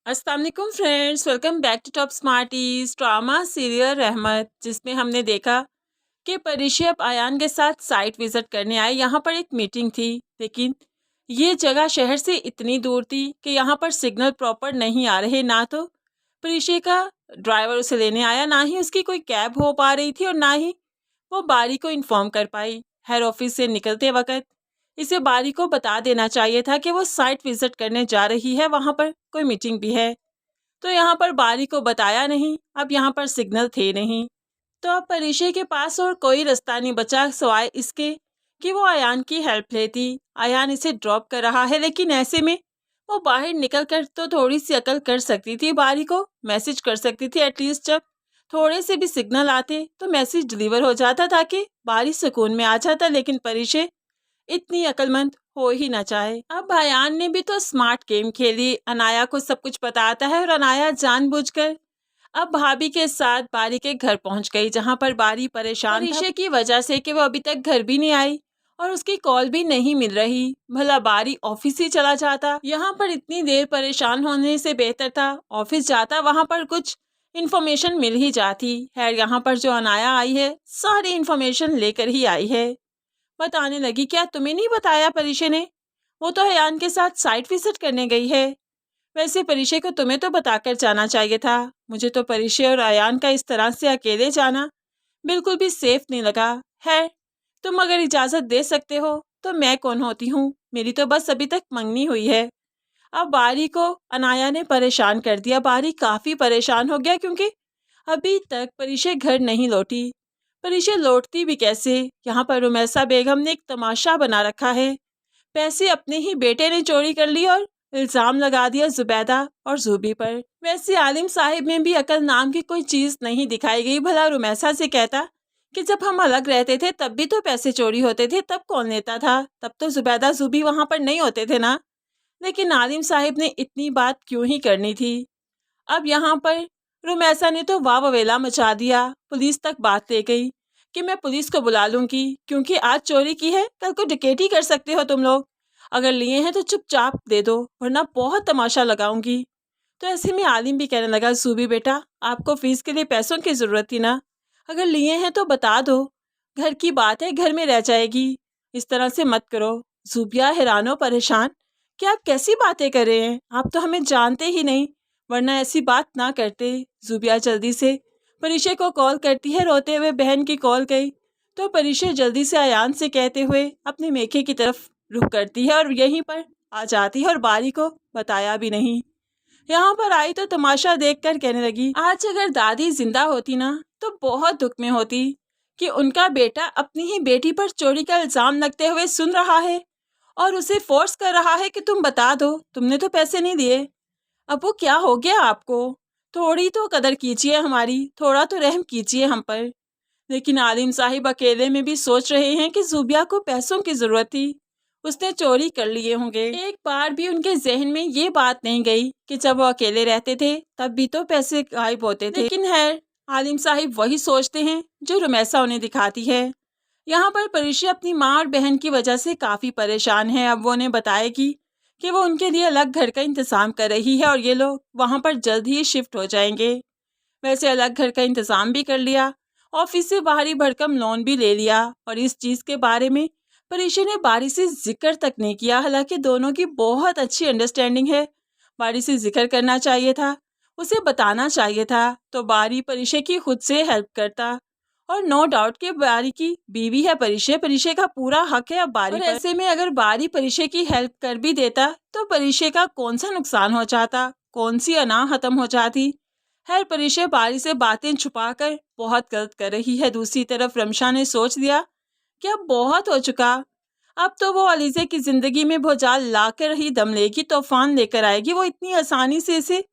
अस्सलाम वालेकुम friends, welcome back to top smarties drama serial Rahmat, जिसमें हमने देखा कि परिशे अब आयान के साथ साइट विजिट करने आए। यहाँ पर एक मीटिंग थी, लेकिन ये जगह शहर से इतनी दूर थी कि यहाँ पर सिग्नल प्रॉपर नहीं आ रहे। ना तो परिशे का ड्राइवर उसे लेने आया, ना ही उसकी कोई कैब हो पा रही थी और ना ही वो बारी को इन्फॉर्म कर पाई। हेड ऑफिस से निकलते वक्त इसे बारी को बता देना चाहिए था कि वो साइट विजिट करने जा रही है, वहाँ पर कोई मीटिंग भी है। तो यहाँ पर बारी को बताया नहीं। अब यहाँ पर सिग्नल थे नहीं, तो अब परिशे के पास और कोई रास्ता नहीं बचा सिवाय इसके कि वो अयान की हेल्प लेती। अयान इसे ड्रॉप कर रहा है, लेकिन ऐसे में वो बाहर निकल कर तो थोड़ी सी अकल कर सकती थी, बारी को मैसेज कर सकती थी। एटलीस्ट जब थोड़े से भी सिग्नल आते तो मैसेज डिलीवर हो जाता, ताकि बारी सुकून में आ जाता। लेकिन परिशे इतनी अक्लमंद हो ही ना चाहे। अब अयान ने भी तो स्मार्ट गेम खेली, अनाया को सब कुछ बताता है और अनाया जानबूझकर अब भाभी के साथ बारी के घर पहुंच गई, जहां पर बारी परेशान था की वजह से कि वो अभी तक घर भी नहीं आई और उसकी कॉल भी नहीं मिल रही। भला बारी ऑफिस ही चला जाता, यहाँ पर इतनी देर परेशान होने से बेहतर था ऑफिस जाता, वहां पर कुछ इन्फॉर्मेशन मिल ही जाती है। यहाँ पर जो अनाया आई है सारी इन्फॉर्मेशन लेकर ही आई है। बताने लगी, क्या तुम्हें नहीं बताया परिशे ने? वो तो अयान के साथ साइट विजिट करने गई है। वैसे परिशे को तुम्हें तो बताकर जाना चाहिए था। मुझे तो परिशे और अयान का इस तरह से अकेले जाना बिल्कुल भी सेफ नहीं लगा है। तुम अगर इजाज़त दे सकते हो तो मैं कौन होती हूँ, मेरी तो बस अभी तक मंगनी हुई है। अब बारी को अनाया ने परेशान कर दिया। बारी काफ़ी परेशान हो गया, क्योंकि अभी तक परिशे घर नहीं लौटी। परिशे लौटती भी कैसे? यहाँ पर रुमैसा बेगम ने एक तमाशा बना रखा है। पैसे अपने ही बेटे ने चोरी कर ली और इल्ज़ाम लगा दिया जुबैदा और जूबी पर। वैसे आलिम साहिब में भी अकल नाम की कोई चीज़ नहीं दिखाई गई। भला रुमैसा से कहता कि जब हम अलग रहते थे तब भी तो पैसे चोरी होते थे, तब कौन लेता था? तब तो जुबैदा जूबी वहाँ पर नहीं होते थे ना। लेकिन आलिम साहिब ने इतनी बात क्यों ही करनी थी? अब यहाँ पर रुमैसा ने तो वाह ववेला मचा दिया। पुलिस तक बात ले गई कि मैं पुलिस को बुला लूँगी, क्योंकि आज चोरी की है, कल को डकैती कर सकते हो तुम लोग। अगर लिए हैं तो चुपचाप दे दो, वरना बहुत तमाशा लगाऊंगी। तो ऐसे में आलिम भी कहने लगा, जूबी बेटा, आपको फीस के लिए पैसों की ज़रूरत थी ना, अगर लिए हैं तो बता दो, घर की बात है, घर में रह जाएगी, इस तरह से मत करो। जूबिया हैरानो परेशान कि आप कैसी बातें कर रहे हैं, आप तो हमें जानते ही नहीं, वरना ऐसी बात ना करते। जूबिया जल्दी से परिशे को कॉल करती है। रोते हुए बहन की कॉल गई तो परिशे जल्दी से अयान से कहते हुए अपने मेखे की तरफ रुख करती है और यहीं पर आ जाती है और बारी को बताया भी नहीं। यहाँ पर आई तो तमाशा देखकर कहने लगी, आज अगर दादी जिंदा होती ना तो बहुत दुख में होती कि उनका बेटा अपनी ही बेटी पर चोरी का इल्जाम लगते हुए सुन रहा है और उसे फोर्स कर रहा है कि तुम बता दो, तुमने तो पैसे नहीं दिए। अब वो क्या हो गया आपको? थोड़ी तो कदर कीजिए हमारी, थोड़ा तो रहम कीजिए हम पर। लेकिन आलिम साहिब अकेले में भी सोच रहे हैं कि जुबिया को पैसों की जरूरत थी, उसने चोरी कर लिए होंगे। एक बार भी उनके जहन में ये बात नहीं गई कि जब वो अकेले रहते थे तब भी तो पैसे गायब होते थे। लेकिन है, आलिम साहिब वही सोचते हैं जो रुमैसा उन्हें दिखाती है। यहाँ पर परिशे अपनी माँ और बहन की वजह से काफ़ी परेशान है। अब वो उन्हें बताएगी कि वो उनके लिए अलग घर का इंतज़ाम कर रही है और ये लोग वहाँ पर जल्द ही शिफ्ट हो जाएंगे। वैसे अलग घर का इंतज़ाम भी कर लिया, ऑफिस से बाहरी भरकम लोन भी ले लिया और इस चीज़ के बारे में परिशे ने बारी से जिक्र तक नहीं किया। हालांकि दोनों की बहुत अच्छी अंडरस्टैंडिंग है। बारी से जिक्र करना चाहिए था, उसे बताना चाहिए था, तो बारी परिशे की खुद से हेल्प करता। और नो डाउट कि बारी की बीवी है परिशे, परिशे का पूरा हक है अब बारी पर। ऐसे में अगर बारी परिशे की हेल्प कर भी देता तो परिशे का कौन सा नुकसान हो जाता, कौन सी अना खत्म हो जाती। खैर परिशे बारी से बातें छुपाकर बहुत गलत कर रही है। दूसरी तरफ रमशा ने सोच लिया कि अब बहुत हो चुका, अब तो वो अलीज़े की जिंदगी में भुचाल लाकर ही दम लेगी, तूफान लेकर आएगी। वो इतनी आसानी से इसे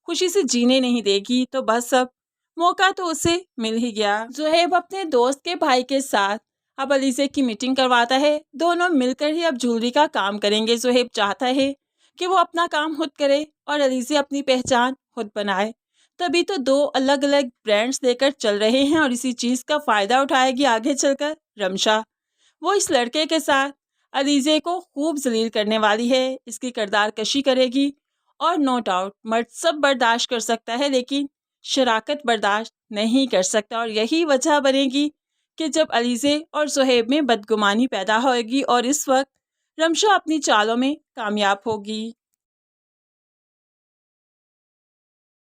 खुशी से जीने नहीं देगी। तो बस अब मौका तो उसे मिल ही गया। जुहैब अपने दोस्त के भाई के साथ अब अलीज़े की मीटिंग करवाता है। दोनों मिलकर ही अब ज्वेलरी का काम करेंगे। जुहैब चाहता है कि वो अपना काम खुद करे और अलीज़े अपनी पहचान खुद बनाए। तभी तो दो अलग अलग ब्रांड्स लेकर चल रहे हैं और इसी चीज़ का फ़ायदा उठाएगी आगे चलकर रमशा। वो इस लड़के के साथ अलीज़े को खूब जलील करने वाली है, इसकी किरदार कशी करेगी और नो डाउट मर्द सब बर्दाश्त कर सकता है, लेकिन शराकत बर्दाश्त नहीं कर सकता। और यही वजह बनेगी कि जब अलीज़े और सुहेब में बदगुमानी पैदा होगी और इस वक्त रमशा अपनी चालों में कामयाब होगी।